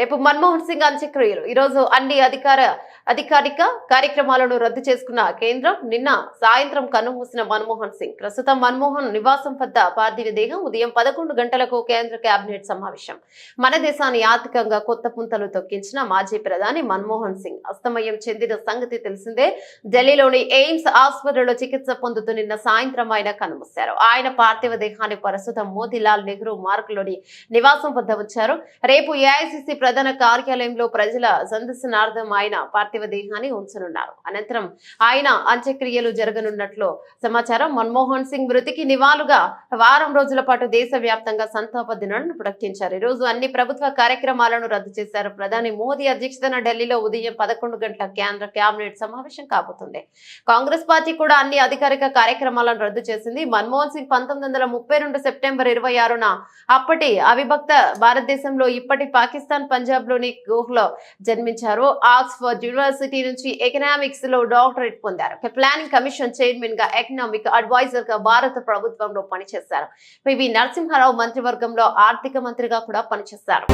రేపు మన్మోహన్ సింగ్ అంత్యక్రియలు. ఈ రోజు అన్ని అధికారిక కార్యక్రమాలను రద్దు చేసుకున్న కేంద్రం. నిన్న సాయంత్రం కన్నుమూసిన మన్మోహన్ సింగ్. ప్రస్తుతం మన్మోహన్ నివాసం వద్ద పార్థివ దేహం. ఉదయం 11 గంటలకు కేంద్ర కేబినెట్ సమావేశం. మన దేశాన్ని ఆర్థికంగా కొత్త పుంతలు తొక్కించిన మాజీ ప్రధాని మన్మోహన్ సింగ్ అస్తమయం చెందిన సంగతి తెలిసిందే. ఢిల్లీలోని ఎయిమ్స్ ఆసుపత్రిలో చికిత్స పొందుతూ నిన్న సాయంత్రం ఆయన కన్నుమూశారు. ఆయన పార్థివ దేహాన్ని ప్రస్తుతం మోతీలాల్ నెహ్రూ మార్గ్లోని నివాసం వద్ద ఉంచారు. రేపు ఏఐసిసి ప్రధాన కార్యాలయంలో ప్రజల సందర్శనార్థం ఆయన పార్థివ దేహాన్ని ఉంచనున్నారు. అనంతరం ఆయన అంత్యక్రియలు జరగనున్నట్లు సమాచారం. మన్మోహన్ సింగ్ మృతికి నివాళుగా వారం రోజుల పాటు దేశవ్యాప్తంగా సంతాప దినాలను ప్రకటించారు. ఈ రోజు అన్ని ప్రభుత్వ కార్యక్రమాలను రద్దు చేశారు. ప్రధాని మోదీ అధ్యక్షతన ఢిల్లీలో ఉదయం 11 గంటల కేంద్ర కేబినెట్ సమావేశం కాబోతుంది. కాంగ్రెస్ పార్టీ కూడా అన్ని అధికారిక కార్యక్రమాలను రద్దు చేసింది. మన్మోహన్ సింగ్ 1932 సెప్టెంబర్ 26న అప్పటి అవిభక్త భారతదేశంలో ఇప్పటి పాకిస్తాన్ పంజాబ్ లోని గోహ్లో జన్మించారు. ఆక్స్ఫర్డ్ యూనివర్సిటీ నుంచి ఎకనామిక్స్ లో డాక్టరేట్ పొందారు. ప్లానింగ్ కమిషన్ చైర్మన్ గా, ఎకనామిక్ అడ్వైజర్ గా భారత ప్రభుత్వంలో పనిచేశారు. పివి నరసింహారావు మంత్రివర్గంలో ఆర్థిక మంత్రిగా కూడా పనిచేశారు.